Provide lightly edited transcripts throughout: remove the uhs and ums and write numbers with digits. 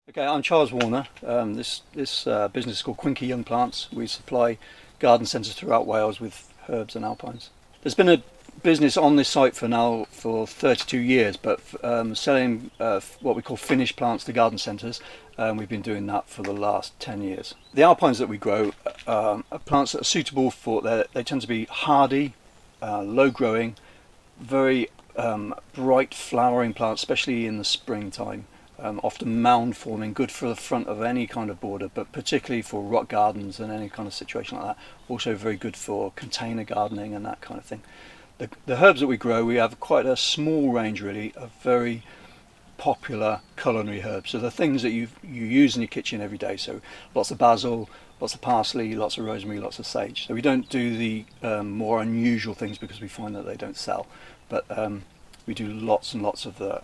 Okay, I'm Charles Warner. This business is called Quinky Young Plants. We supply garden centres throughout Wales with herbs and alpines. There's been a business on this site for 32 years, but selling what we call finished plants to garden centres. We've been doing that for the last 10 years. The alpines that we grow are plants that are suitable for. They tend to be hardy, low growing, very bright flowering plants, especially in the springtime. Often mound forming, good for the front of any kind of border, but particularly for rock gardens and any kind of situation like that. Also very good for container gardening and that kind of thing. The herbs that we grow, we have quite a small range really of very popular culinary herbs. So the things that you use in your kitchen every day. So lots of basil, lots of parsley, lots of rosemary, lots of sage. So we don't do the more unusual things because we find that they don't sell, but we do lots and lots of the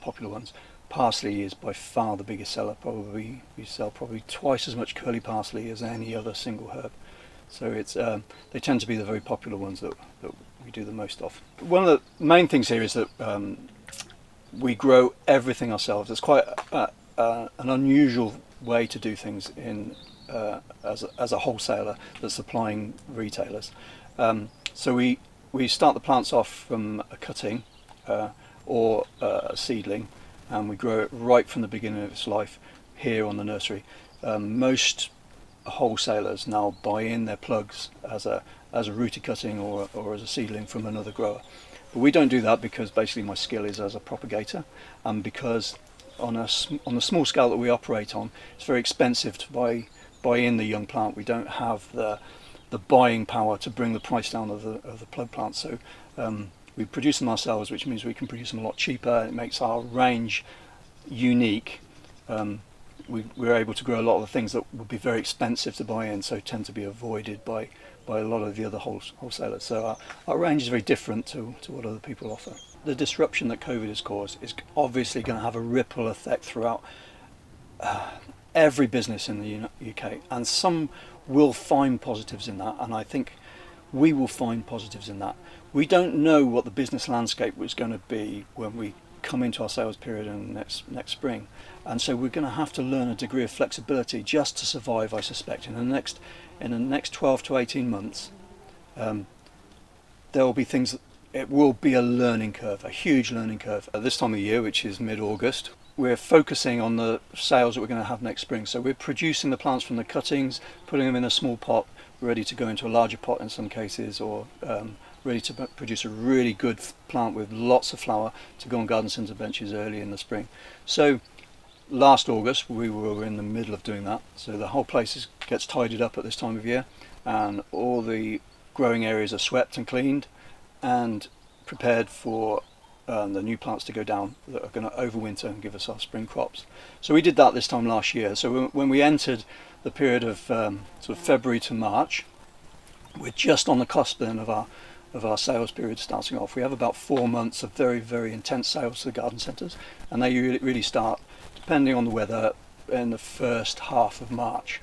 popular ones. Parsley is by far the biggest seller. Probably we sell probably twice as much curly parsley as any other single herb. So it's they tend to be the very popular ones that we do the most of. One of the main things here is that we grow everything ourselves. It's quite an unusual way to do things in as a wholesaler that's supplying retailers. So we start the plants off from a cutting or a seedling, and we grow it right from the beginning of its life here on the nursery. Most wholesalers now buy in their plugs as a rooted cutting or as a seedling from another grower. But we don't do that because basically my skill is as a propagator, and because on the small scale that we operate on, it's very expensive to buy in the young plant. We don't have the buying power to bring the price down of the plug plants. So we produce them ourselves, which means we can produce them a lot cheaper. It makes our range unique. We're able to grow a lot of the things that would be very expensive to buy in, so tend to be avoided by a lot of the other wholesalers. So our range is very different to what other people offer. The disruption that COVID has caused is obviously going to have a ripple effect throughout every business in the UK, and some will find positives in that, and I think we will find positives in that. We don't know what the business landscape was going to be when we come into our sales period in next spring, and so we're going to have to learn a degree of flexibility just to survive, I suspect. In the next 12 to 18 months, there will be things. It will be a learning curve, a huge learning curve. At this time of year, which is mid-August, we're focusing on the sales that we're going to have next spring. So we're producing the plants from the cuttings, putting them in a small pot, ready to go into a larger pot in some cases, or ready to produce a really good plant with lots of flower to go on garden centre benches early in the spring. So last August we were in the middle of doing that. So the whole place gets tidied up at this time of year, and all the growing areas are swept and cleaned and prepared for the new plants to go down that are going to overwinter and give us our spring crops. So we did that this time last year. So when we entered the period of sort of February to March, we're just on the cusp then of our sales period starting off. We have about 4 months of very, very intense sales to the garden centres, and they really start, depending on the weather, in the first half of March,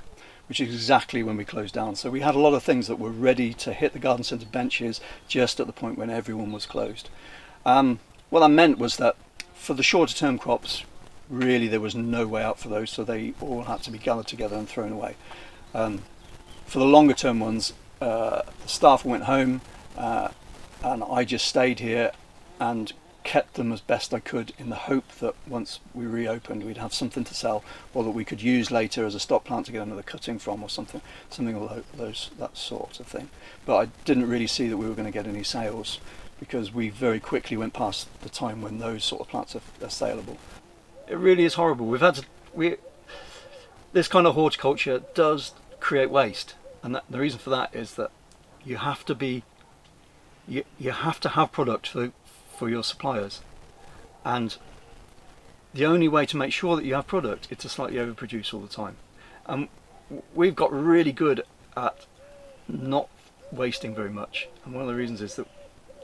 which is exactly when we closed down. So we had a lot of things that were ready to hit the garden centre benches just at the point when everyone was closed. What that meant was that for the shorter term crops, really there was no way out for those, so they all had to be gathered together and thrown away. For the longer term ones, the staff went home, and I just stayed here and kept them as best I could, in the hope that once we reopened we'd have something to sell, or that we could use later as a stock plant to get another cutting from, or something of that sort of thing. But I didn't really see that we were going to get any sales, because we very quickly went past the time when those sort of plants are saleable. It really is horrible. This kind of horticulture does create waste, and the reason for that is that you have to have product for your suppliers, and the only way to make sure that you have product is to slightly overproduce all the time. And we've got really good at not wasting very much, and one of the reasons is that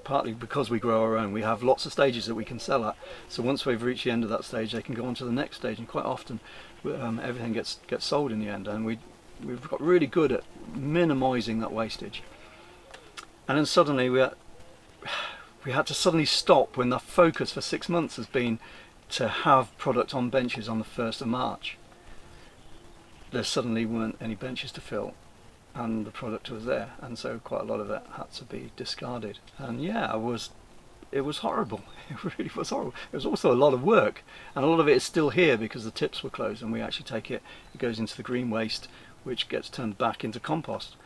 partly because we grow our own, we have lots of stages that we can sell at. So once they've reached the end of that stage, they can go on to the next stage, and quite often everything gets sold in the end. And we've got really good at minimising that wastage. And then suddenly we had to suddenly stop when the focus for 6 months has been to have product on benches on the 1st of March, there suddenly weren't any benches to fill, and the product was there, and so quite a lot of it had to be discarded. And yeah, it was horrible. It really was horrible. It was also a lot of work, and a lot of it is still here because the tips were closed, and we actually take it, it goes into the green waste, which gets turned back into compost.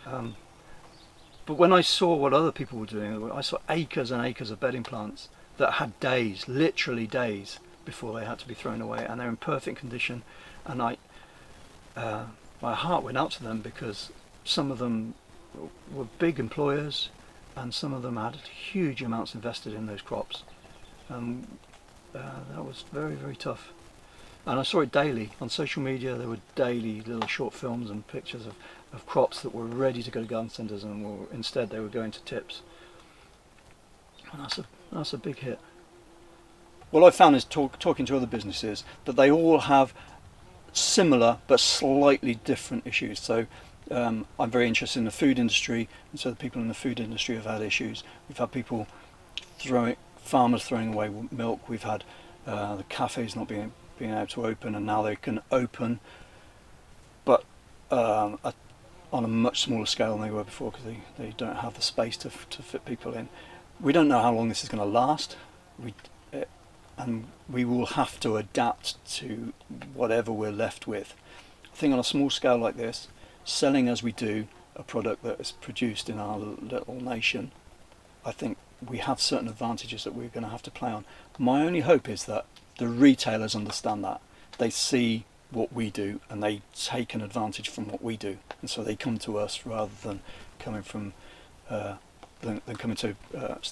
But when I saw what other people were doing, I saw acres and acres of bedding plants that had days, literally days, before they had to be thrown away, and they're in perfect condition. And my heart went out to them, because some of them were big employers, and some of them had huge amounts invested in those crops. That was very, very tough. And I saw it daily on social media. There were daily little short films and pictures of crops that were ready to go to garden centres, and instead they were going to tips. And that's a big hit. What I've found is talking to other businesses, that they all have similar but slightly different issues. So I'm very interested in the food industry, and so the people in the food industry have had issues. We've had farmers throwing away milk. We've had the cafes not being able to open, and now they can open, but on a much smaller scale than they were before, because they don't have the space to fit people in. We don't know how long this is going to last, and we will have to adapt to whatever we're left with. I think on a small scale like this, selling as we do a product that is produced in our little nation, I think we have certain advantages that we're going to have to play on. My only hope is that the retailers understand that. They see what we do, and they take an advantage from what we do, and so they come to us rather than coming from coming to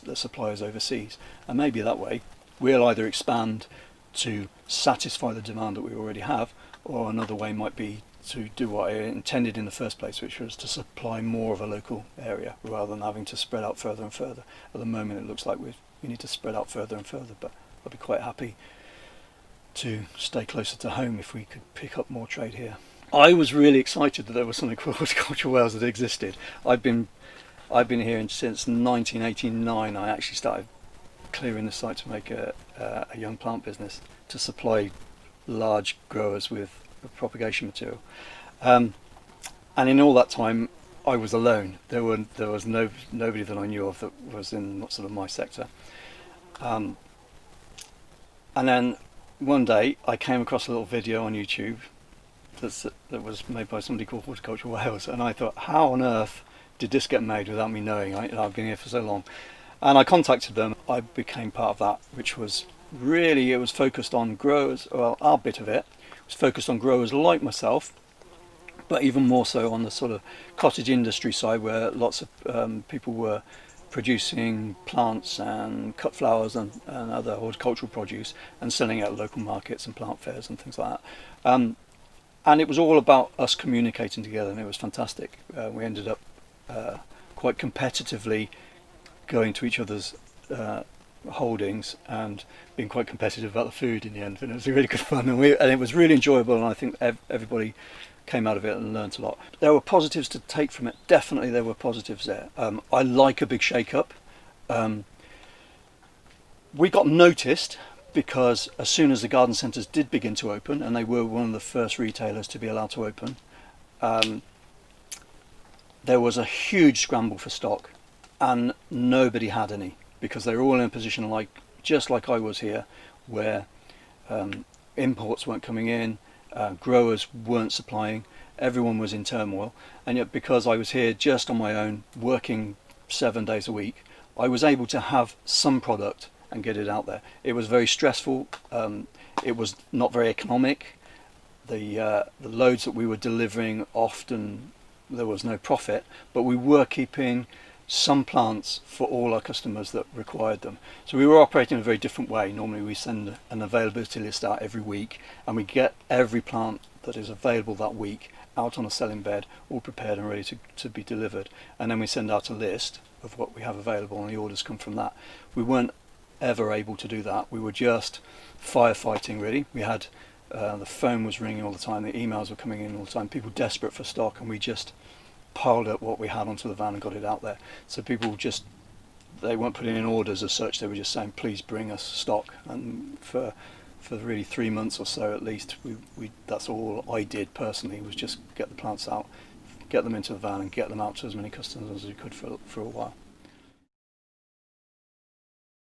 the suppliers overseas. And maybe that way we'll either expand to satisfy the demand that we already have, or another way might be to do what I intended in the first place, which was to supply more of a local area rather than having to spread out further and further. At the moment it looks like we need to spread out further and further, but I'd be quite happy to stay closer to home if we could pick up more trade here. I was really excited that there was something called horticultural Wales that existed. I've been here since 1989. I actually started clearing the site to make a young plant business to supply large growers with propagation material, and in all that time I was alone. There was nobody that I knew of that was in sort of my sector, and then one day I came across a little video on YouTube that was made by somebody called Horticultural Wales, and I thought, how on earth did this get made without me knowing? I've been here for so long. And I contacted them. I became part of that, which was really, it was focused on growers. Well, our bit of it was focused on growers like myself, but even more so on the sort of cottage industry side, where lots of people were producing plants and cut flowers and other horticultural produce and selling it at local markets and plant fairs and things like that. And it was all about us communicating together, and it was fantastic. We ended up quite competitively going to each other's holdings and being quite competitive about the food in the end, and it was really good fun, and it was really enjoyable, and I think everybody came out of it and learnt a lot. There were positives to take from it. Definitely there were positives there. I like a big shake-up. We got noticed because as soon as the garden centres did begin to open, and they were one of the first retailers to be allowed to open, there was a huge scramble for stock, and nobody had any, because they were all in a position just like I was here, where imports weren't coming in, growers weren't supplying, everyone was in turmoil. And yet, because I was here just on my own, working 7 days a week, I was able to have some product and get it out there. It was very stressful. It was not very economic. The loads that we were delivering, often there was no profit, but we were keeping some plants for all our customers that required them. So we were operating in a very different way. Normally we send an availability list out every week, and we get every plant that is available that week out on a selling bed, all prepared and ready to be delivered, and then we send out a list of what we have available, and the orders come from that. We weren't ever able to do that. We were just firefighting, really. We had the phone was ringing all the time, the emails were coming in all the time, people desperate for stock, and we just piled up what we had onto the van and got it out there. So people they weren't putting in orders as such, they were just saying, please bring us stock. And for for really 3 months or so at least, that's all I did personally, was just get the plants out, get them into the van, and get them out to as many customers as we could for a while.